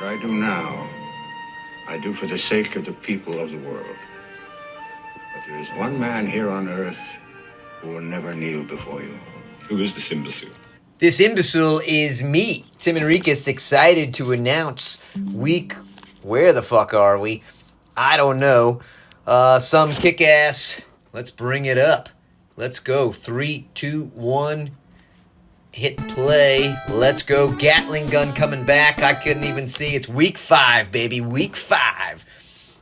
I do now, I do for the sake of the people of the world. But there is one man here on earth who will never kneel before you. Who is this imbecile? This imbecile is me. Tim Enriquez, excited to announce where the fuck are we? I don't know. Some kick-ass. Let's bring it up. Let's go. 3, 2, 1. Hit play. Let's go. Gatling gun coming back. I couldn't even see. It's week 5, baby. Week 5.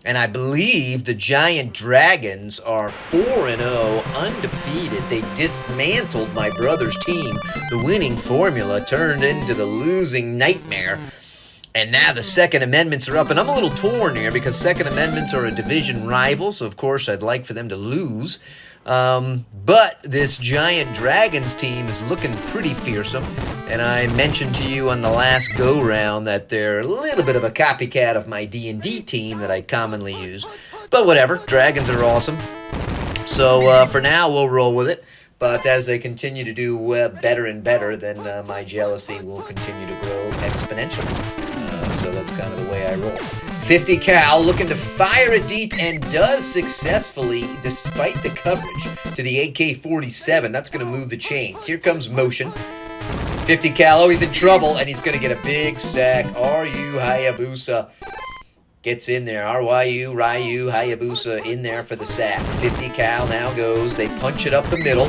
And I believe the Giant Dragons are 4-0, undefeated. They dismantled my brother's team. The winning formula turned into the losing nightmare. And now the Second Amendments are up. And I'm a little torn here because Second Amendments are a division rival. So, of course, I'd like for them to lose. But this Giant Dragons team is looking pretty fearsome. And I mentioned to you on the last go-round that they're a little bit of a copycat of my D&D team that I commonly use. But whatever, Dragons are awesome. So for now, we'll roll with it. But as they continue to do better and better, then my jealousy will continue to grow exponentially. So that's kind of the way I roll. 50 cal, looking to fire it deep, and does successfully, despite the coverage, to the AK-47. That's going to move the chains. Here comes motion. 50 cal, oh, he's in trouble, and he's going to get a big sack. Ryu Hayabusa gets in there. Ryu Hayabusa in there for the sack. 50 cal now goes. They punch it up the middle.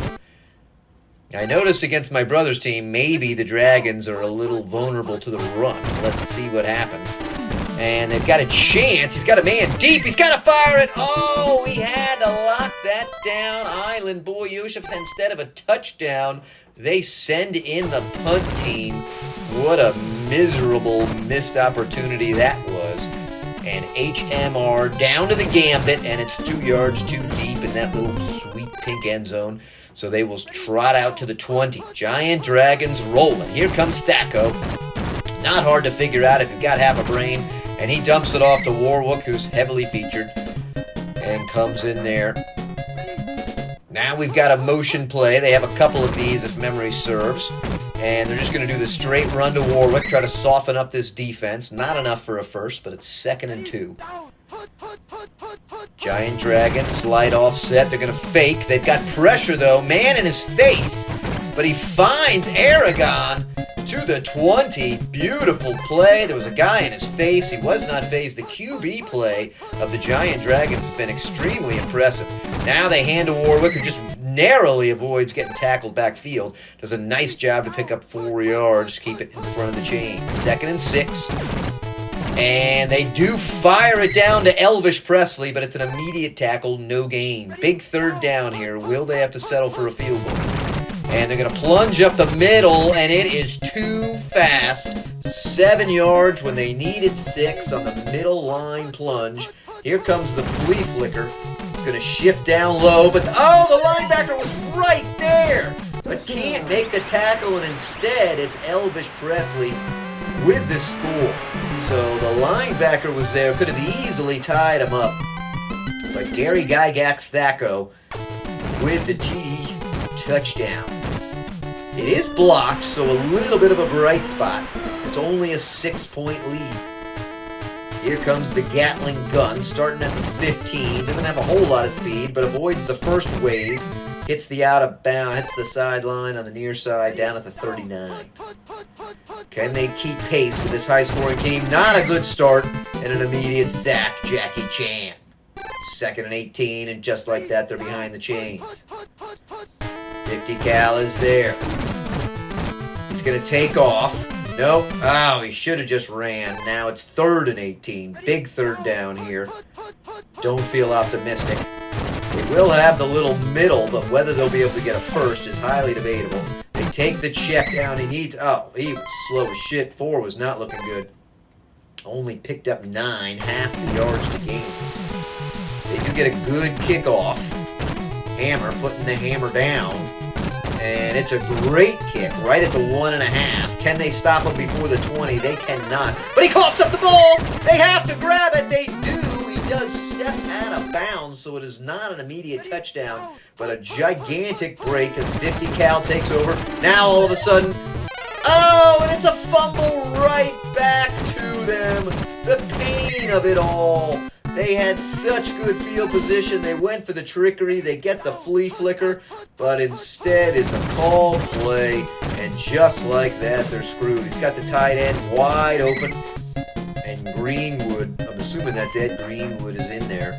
I noticed against my brother's team, maybe the Dragons are a little vulnerable to the run. Let's see what happens. And they've got a chance. He's got a man deep. He's got to fire it. Oh, he had to lock that down. Island Boy Yosef, instead of a touchdown, they send in the punt team. What a miserable missed opportunity that was. And HMR down to the gambit, and it's 2 yards too deep in that little sweet pink end zone. So they will trot out to the 20. Giant Dragons rolling. Here comes Thacko. Not hard to figure out if you've got half a brain. And he dumps it off to Warwick, who's heavily featured. And comes in there. Now we've got a motion play. They have a couple of these, if memory serves. And they're just going to do the straight run to Warwick, try to soften up this defense. Not enough for a first, but it's 2nd and 2. Giant Dragon, slide offset. They're going to fake. They've got pressure, though. Man in his face. But he finds Aragon to the 20. Beautiful play. There was a guy in his face. He was not phased. The QB play of the Giant Dragons has been extremely impressive. Now they hand to Warwick, who just narrowly avoids getting tackled backfield. Does a nice job to pick up 4 yards, keep it in front of the chain. 2nd and 6. And they do fire it down to Elvish Presley, but it's an immediate tackle, no gain. Big 3rd down here. Will they have to settle for a field goal? And they're going to plunge up the middle, and it is too fast. 7 yards when they needed 6 on the middle line plunge. Here comes the flea flicker. It's going to shift down low, but oh, the linebacker was right there, but can't make the tackle, and instead it's Elvish Presley with the score. So the linebacker was there, could have easily tied him up. But Gary Gygax Thacko with the TD touchdown. It is blocked, so a little bit of a bright spot. It's only a 6-point lead. Here comes the Gatling gun, starting at the 15. Doesn't have a whole lot of speed, but avoids the first wave. Hits the out of bounds, hits the sideline on the near side, down at the 39. Can they keep pace with this high-scoring team? Not a good start, and an immediate sack, Jackie Chan. 2nd and 18, and just like that, they're behind the chains. 50 cal is there. He's going to take off. Nope. Oh, he should have just ran. Now it's 3rd and 18. Big 3rd down here. Don't feel optimistic. They will have the little middle, but whether they'll be able to get a first is highly debatable. They take the check down. He was slow as shit. 4 was not looking good. Only picked up 9, half the yards to gain. They do get a good kickoff. Hammer, putting the hammer down. And it's a great kick right at the 1.5. Can they stop him before the 20? They cannot. But he coughs up the ball. They have to grab it. They do. He does step out of bounds, so it is not an immediate touchdown, but a gigantic break as 50 cal takes over. Now all of a sudden, oh, and it's a fumble right back to them. The pain of it all. They had such good field position. They went for the trickery. They get the flea flicker, but instead is a called play. And just like that, they're screwed. He's got the tight end wide open. And Greenwood, I'm assuming that's Ed Greenwood, is in there.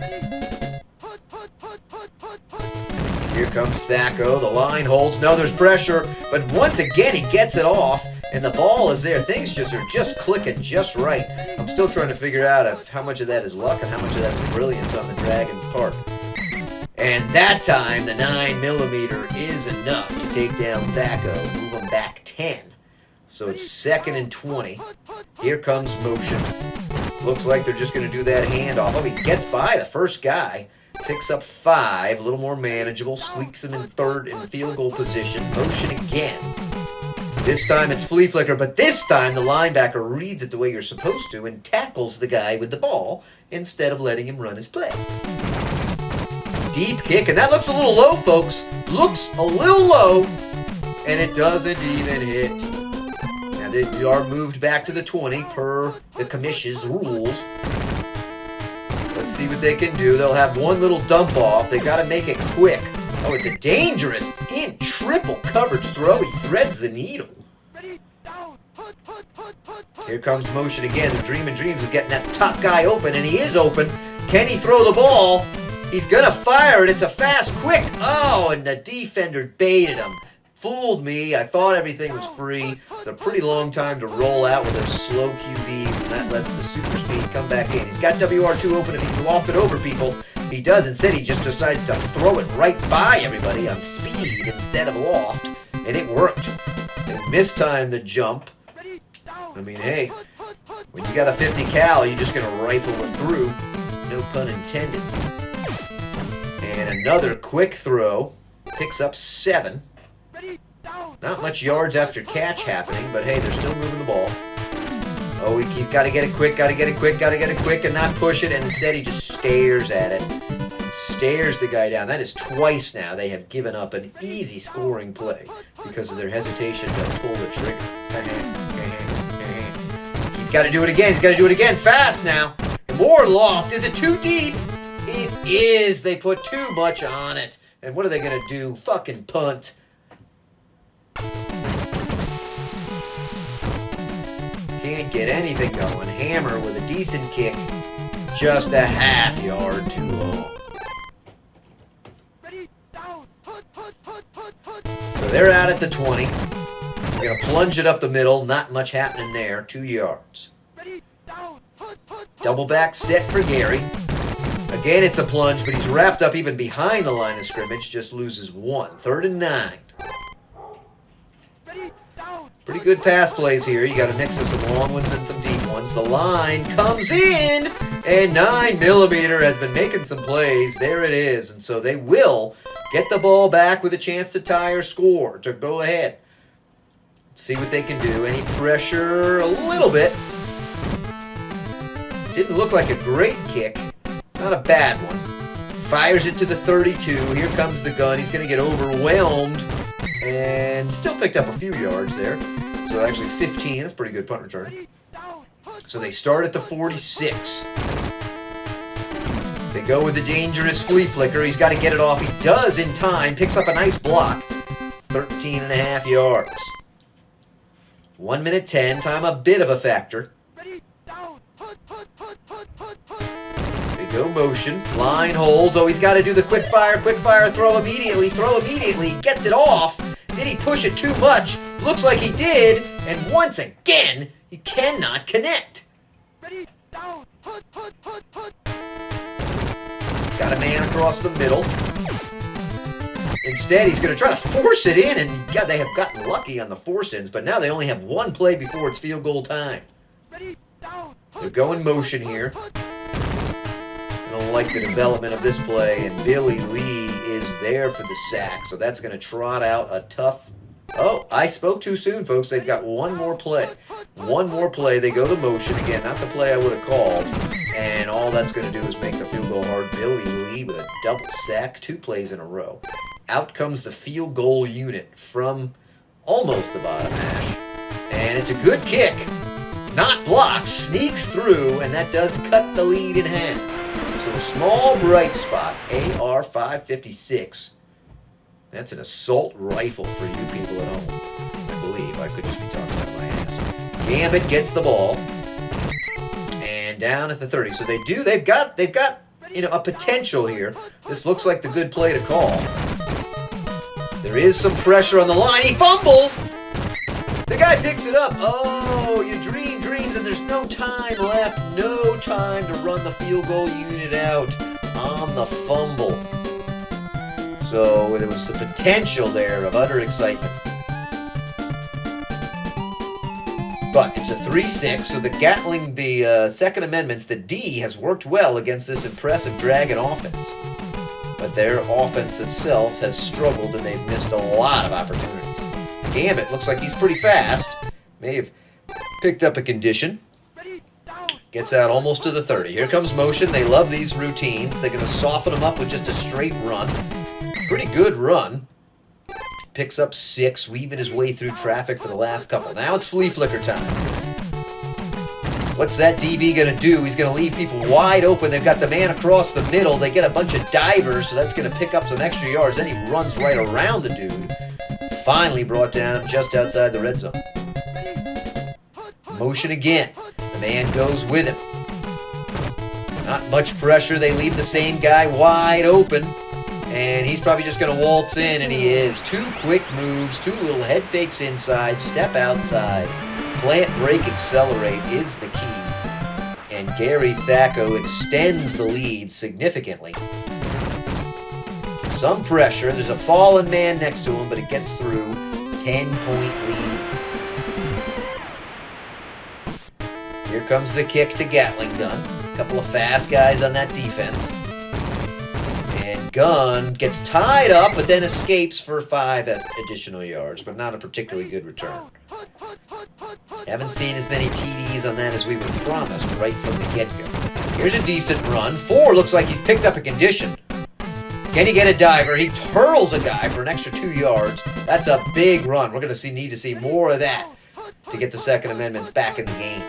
Here comes THACO. The line holds. No, there's pressure. But once again, he gets it off. And the ball is there. Things are just clicking just right. I'm still trying to figure out how much of that is luck and how much of that is brilliance on the Dragons' part. And that time, the 9mm is enough to take down THACO, move him back 10. So it's 2nd and 20. Here comes motion. Looks like they're just going to do that handoff. Oh, he gets by the first guy. Picks up 5, a little more manageable. Squeaks him in 3rd in field goal position. Motion again. This time it's flea flicker, but this time the linebacker reads it the way you're supposed to and tackles the guy with the ball instead of letting him run his play. Deep kick, and that looks a little low, folks. Looks a little low, and it doesn't even hit. Now they are moved back to the 20 per the commission's rules. Let's see what they can do. They'll have one little dump off. They got to make it quick. Oh, it's a dangerous in triple coverage throw. He threads the needle. Here comes motion again. They're dreaming dreams of getting that top guy open, and he is open. Can he throw the ball? He's going to fire it. It's a fast, quick. Oh, and the defender baited him. Fooled me. I thought everything was free. It's a pretty long time to roll out with those slow QBs, and that lets the super speed come back in. He's got WR2 open if he can loft it over people. He does. Instead, he just decides to throw it right by everybody on speed instead of loft, and it worked. They mistimed the jump. I mean, hey, when you got a 50 cal, you're just going to rifle it through. No pun intended. And another quick throw. Picks up 7. Not much yards after catch happening, but hey, they're still moving the ball. Oh, he's got to get it quick, got to get it quick, got to get it quick, and not push it, and instead he just stares at it. Stares the guy down. That is twice now they have given up an easy scoring play because of their hesitation to pull the trigger. He's got to do it again. He's got to do it again. Fast now. More loft. Is it too deep? It is. They put too much on it. And what are they going to do? Fucking punt. Can't get anything going. Hammer with a decent kick. Just a half yard too long. So they're out at the 20. They're going to plunge it up the middle. Not much happening there. 2 yards. Double back set for Gary. Again, it's a plunge, but he's wrapped up even behind the line of scrimmage. Just loses 1. 3rd and 9. Pretty good pass plays here. You got a mix of some long ones and some deep ones. The line comes in, and 9mm has been making some plays. There it is. And so they will get the ball back with a chance to tie or score, to go ahead. Let's see what they can do. Any pressure? A little bit. Didn't look like a great kick. Not a bad one. Fires it to the 32. Here comes the gun. He's going to get overwhelmed. And still picked up a few yards there. So actually 15. That's a pretty good punt return. So they start at the 46. They go with the dangerous flea flicker. He's got to get it off. He does in time. Picks up a nice block. 13 and a half yards. 1 minute 10. Time a bit of a factor. They go motion. Line holds. Oh, he's got to do the quick fire throw immediately. He gets it off. Did he push it too much? Looks like he did. And once again, he cannot connect. Got a man across the middle. Instead, he's going to try to force it in. And yeah, they have gotten lucky on the force-ins, but now they only have one play before it's field goal time. They're going motion here. I don't like the development of this play, and Billy Lee is there for the sack, so that's going to trot out a tough... Oh, I spoke too soon, folks. They've got one more play. One more play. They go to motion again, not the play I would have called, and all that's going to do is make the field goal hard. Billy Lee with a double sack, 2 plays in a row. Out comes the field goal unit from almost the bottom hash, and it's a good kick. not blocked, sneaks through, and that does cut the lead in half. So a small bright spot, AR-556. That's an assault rifle for you people at home. I believe. I could just be talking out of my ass. Gambit gets the ball. And down at the 30. So they've got a potential here. This looks like the good play to call. There is some pressure on the line. He fumbles! The guy picks it up. Oh, you dream dreams, and there's no time left. No time to run the field goal unit out on the fumble. So there was the potential there of utter excitement. But it's a 3-6, so the Gatling, the Second Amendments, the D has worked well against this impressive Dragon offense. But their offense themselves has struggled, and they've missed a lot of opportunities. Gambit looks like he's pretty fast. May have picked up a condition. Gets out almost to the 30. Here comes motion. They love these routines. They're going to soften them up with just a straight run. Pretty good run. Picks up 6, weaving his way through traffic for the last couple. Now it's flea flicker time. What's that DB going to do? He's going to leave people wide open. They've got the man across the middle. They get a bunch of divers, so that's going to pick up some extra yards. Then he runs right around the dude. Finally brought down just outside the red zone. Motion again. The man goes with him. Not much pressure. They leave the same guy wide open. And he's probably just going to waltz in, and he is. 2 quick moves, 2 little head fakes inside, step outside. Plant, break, accelerate is the key. And Gary THACO extends the lead significantly. Some pressure. There's a fallen man next to him, but it gets through. 10-point lead. Here comes the kick to Gatling Gun. A couple of fast guys on that defense. And Gunn gets tied up, but then escapes for 5 additional yards, but not a particularly good return. Haven't seen as many TDs on that as we were promised right from the get-go. Here's a decent run. 4 looks like he's picked up a condition. Can he get a diver? He hurls a guy for an extra 2 yards. That's a big run. We're going to need to see more of that to get the Second Amendments back in the game.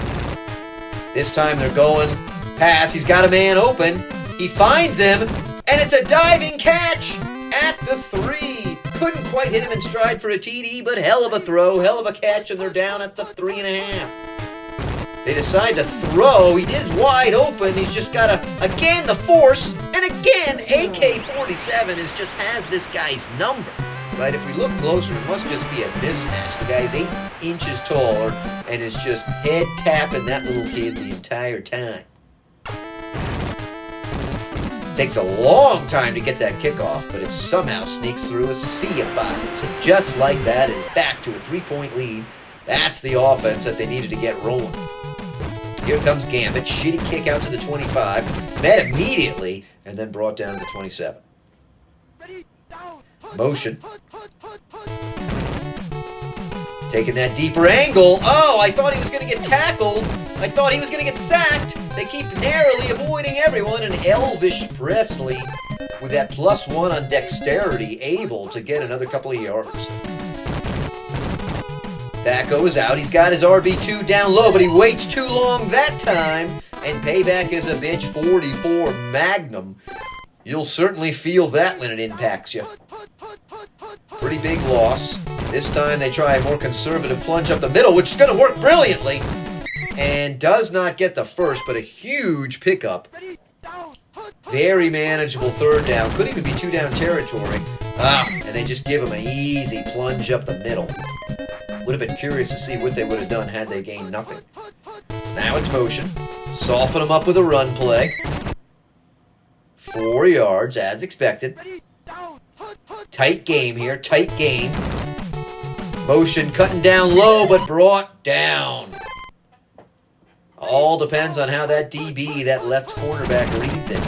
This time they're going pass. He's got a man open. He finds him, and it's a diving catch at the 3. Couldn't quite hit him in stride for a TD, but hell of a throw, hell of a catch, and they're down at the 3.5. They decide to throw. He is wide open. He's just got to, again, the force. And again, AK-47 just has this guy's number. Right? If we look closer, it must just be a mismatch. The guy's 8 inches taller and is just head tapping that little kid the entire time. Takes a long time to get that kickoff, but it somehow sneaks through a sea of bodies. And just like that, is back to a 3-point lead. That's the offense that they needed to get rolling. Here comes Gambit. Shitty kick out to the 25. Met immediately, and then brought down to the 27. Motion. Taking that deeper angle. Oh, I thought he was going to get tackled. I thought he was going to get sacked. They keep narrowly avoiding everyone, and Elvis Presley, with that +1 on dexterity, able to get another couple of yards. THACO is out. He's got his RB2 down low, but he waits too long that time, and payback is a bitch. 44 Magnum. You'll certainly feel that when it impacts you. Pretty big loss. This time they try a more conservative plunge up the middle, which is going to work brilliantly. And does not get the first, but a huge pickup. Very manageable 3rd down. Could even be 2-down territory. And they just give him an easy plunge up the middle. Would have been curious to see what they would have done had they gained nothing. Now it's motion. Soften them up with a run play. 4 yards, as expected. Tight game here, tight game. Motion cutting down low, but brought down. All depends on how that DB, that left cornerback, reads it.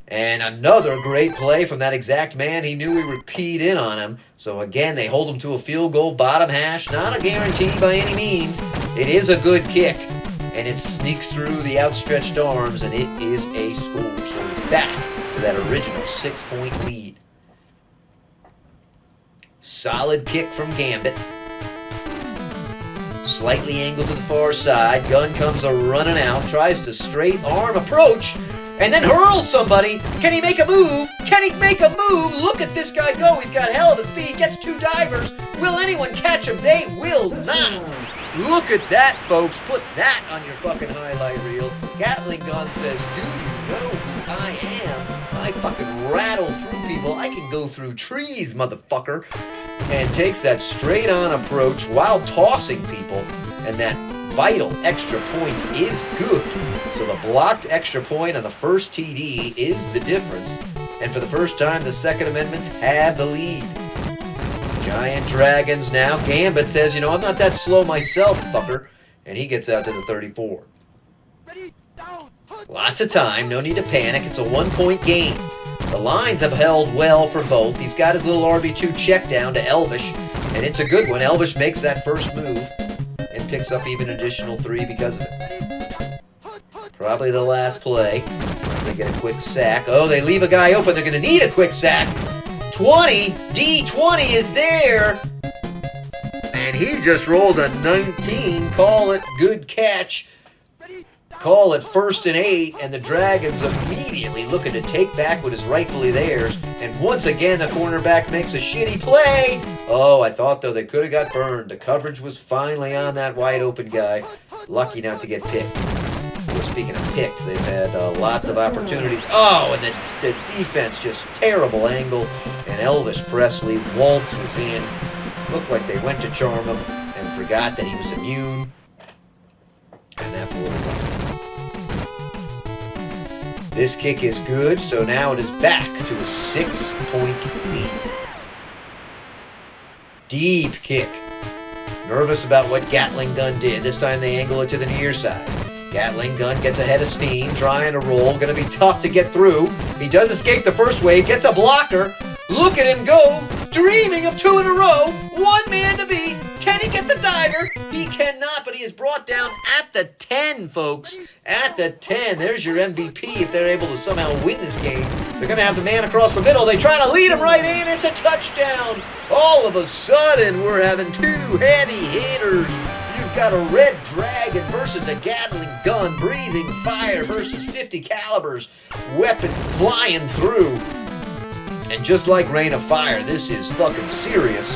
And another great play from that exact man. He knew we were keyed in on him. So again, they hold him to a field goal, bottom hash. Not a guarantee by any means. It is a good kick. And it sneaks through the outstretched arms, and it is a score. So it's back to that original 6-point lead. Solid kick from Gambit. Slightly angled to the far side. Gunn comes a running out. Tries to straight arm approach. And then hurls somebody. Can he make a move? Can he make a move? Look at this guy go. He's got hell of a speed. Gets 2 divers. Will anyone catch him? They will not. Look at that, folks. Put that on your fucking highlight reel. Gatling gun says, do you know who I am? I fucking rattle through people. I can go through trees, motherfucker. And takes that straight-on approach while tossing people. And that vital extra point is good. So the blocked extra point on the first TD is the difference. And for the first time, the Second Amendments have the lead. Giant Dragons now. Gambit says, you know, I'm not that slow myself, fucker. And he gets out to the 34. Lots of time. No need to panic. It's a 1-point game. The lines have held well for both. He's got his little RB2 check down to Elvish. And it's a good one. Elvish makes that first move and picks up even an additional 3 because of it. Probably the last play. Unless they get a quick sack. Oh, they leave a guy open. They're going to need a quick sack. 20. D20 is there. And he just rolled a 19. Call it good catch. Call it 1st and 8. And the Dragons immediately looking to take back what is rightfully theirs. And once again, the cornerback makes a shitty play. Oh, I thought, though, they could have got burned. The coverage was finally on that wide open guy. Lucky not to get picked. Well, speaking of picked, they've had lots of opportunities. Oh, and the defense, just terrible angle. And Elvis Presley waltzes in. Looked like they went to charm him and forgot that he was immune. And that's a little rough. This kick is good, so now it is back to a 6-point lead. Deep kick. Nervous about what Gatling Gun did. This time they angle it to the near side. Gatling Gun gets a head of steam, trying to roll. Going to be tough to get through. He does escape the first wave, gets a blocker. Look at him go, dreaming of 2 in a row. 1 man to beat. Can he get the diver? He cannot, but he is brought down at the 10, folks. At the 10. There's your MVP if they're able to somehow win this game. They're going to have the man across the middle. They try to lead him right in. It's a touchdown. All of a sudden, we're having 2 heavy hitters. You've got a Red Dragon versus a Gatling Gun, breathing fire versus 50 calibers. Weapons flying through. And just like Rain of Fire, this is fucking serious.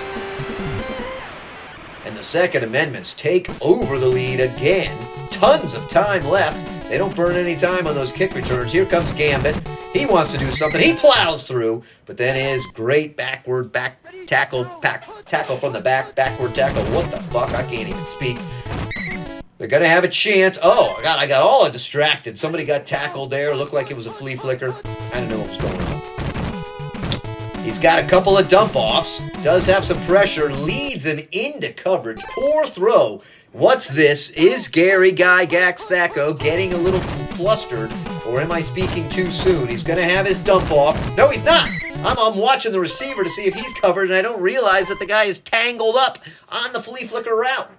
And the Second Amendments take over the lead again. Tons of time left. They don't burn any time on those kick returns. Here comes Gambit. He wants to do something. He plows through, but then his great backward back tackle from the backward tackle. What the fuck? I can't even speak. They're going to have a chance. Oh, God, I got all distracted. Somebody got tackled there. Looked like it was a flea flicker. I don't know what was going on. He's got a couple of dump-offs. Does have some pressure. Leads him into coverage. Poor throw. What's this? Is Gary Guy Gax-Thacko getting a little flustered? Or am I speaking too soon? He's going to have his dump-off. No, he's not. I'm watching the receiver to see if he's covered, and I don't realize that the guy is tangled up on the flea flicker route.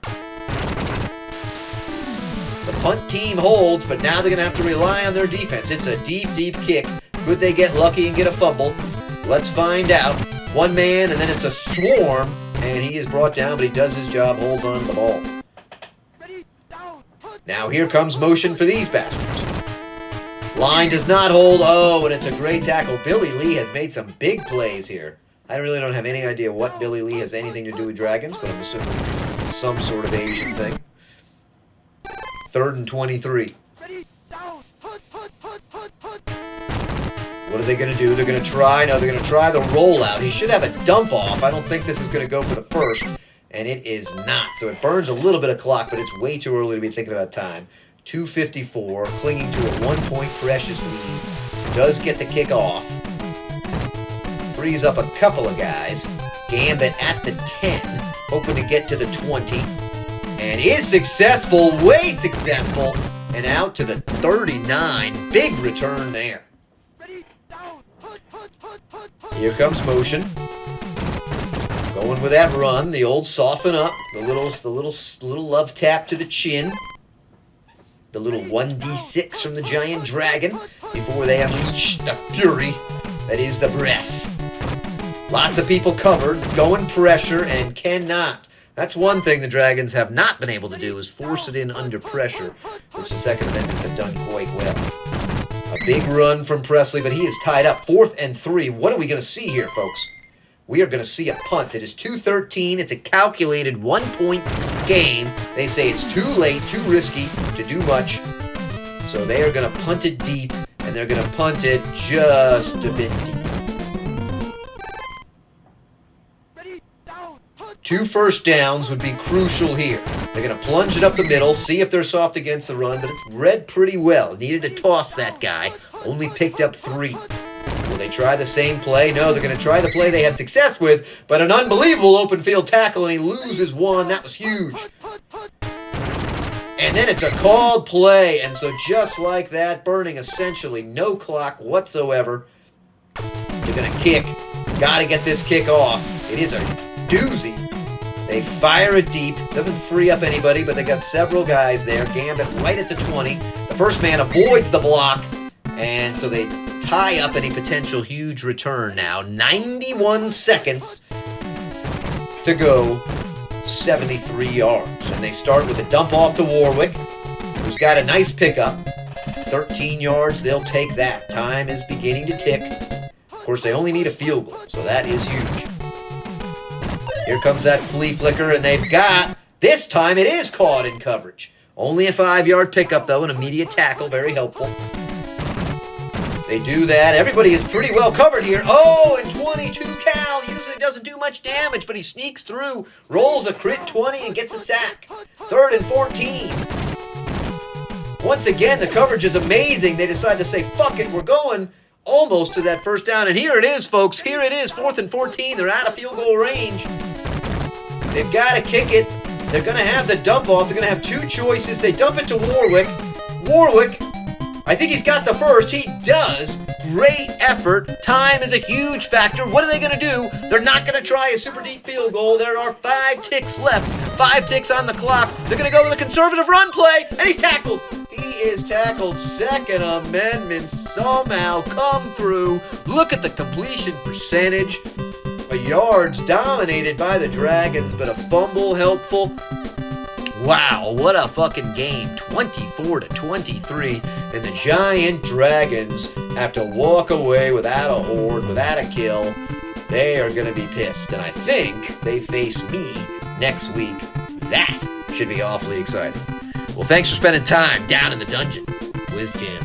The punt team holds, but now they're going to have to rely on their defense. It's a deep, deep kick. Could they get lucky and get a fumble? Let's find out. 1 man, and then it's a swarm, and he is brought down, but he does his job, holds on to the ball. Now here comes motion for these bastards. Line does not hold. Oh, and it's a great tackle. Billy Lee has made some big plays here. I really don't have any idea what Billy Lee has anything to do with Dragons, but I'm assuming some sort of Asian thing. 3rd and 23. What are they going to do? They're going to try. No, they're going to try the rollout. He should have a dump off. I don't think this is going to go for the first, and it is not. So it burns a little bit of clock, but it's way too early to be thinking about time. 2:54, clinging to a 1-point precious lead. Does get the kick off. Frees up a couple of guys. Gambit at the 10, hoping to get to the 20. And is successful, way successful. And out to the 39. Big return there. Here comes motion. Going with that run, the old soften up, the little love tap to the chin. The little 1d6 from the Giant Dragon before they unleash the fury that is the breath. Lots of people covered, going pressure, and cannot. That's one thing the Dragons have not been able to do, is force it in under pressure, which the second amendments have done quite well. A big run from Presley, but he is tied up. 4th and 3. What are we going to see here, folks? We are going to see a punt. It is 2:13. It's a calculated 1-point game. They say it's too late, too risky to do much. So they are going to punt it deep, and they're going to punt it just a bit deep. 2 first downs would be crucial here. They're going to plunge it up the middle, see if they're soft against the run, but it's read pretty well. Needed to toss that guy. Only picked up 3. Will they try the same play? No, they're going to try the play they had success with, but an unbelievable open field tackle, and he loses 1. That was huge. And then it's a called play, and so just like that, burning essentially no clock whatsoever. They're going to kick. Got to get this kick off. It is a doozy. They fire it deep. Doesn't free up anybody, but they got several guys there. Gambit right at the 20. The first man avoids the block, and so they tie up any potential huge return now. 91 seconds to go. 73 yards. And they start with a dump off to Warwick, who's got a nice pickup. 13 yards, they'll take that. Time is beginning to tick. Of course, they only need a field goal, so that is huge. Here comes that flea flicker, and they've got, this time it is caught in coverage. Only a 5-yard pickup, though, an immediate tackle, very helpful. They do that. Everybody is pretty well covered here. Oh, and 22 Cal usually doesn't do much damage, but he sneaks through, rolls a crit 20, and gets a sack. 3rd and 14. Once again, the coverage is amazing. They decide to say, fuck it, we're going almost to that first down. And here it is, folks. Here it is, 4th and 14. They're out of field goal range. They've got to kick it. They're going to have the dump off. They're going to have 2 choices. They dump it to Warwick. Warwick, I think he's got the first. He does. Great effort. Time is a huge factor. What are they going to do? They're not going to try a super deep field goal. There are 5 ticks left. 5 ticks on the clock. They're going to go with a conservative run play, and he's tackled. He is tackled. Second amendment somehow come through. Look at the completion percentage. A yards dominated by the Dragons, but a fumble helpful. Wow, what a fucking game. 24-23. And the Giant Dragons have to walk away without a horde, without a kill. They are going to be pissed. And I think they face me next week. That should be awfully exciting. Well, thanks for spending time down in the dungeon with Jim.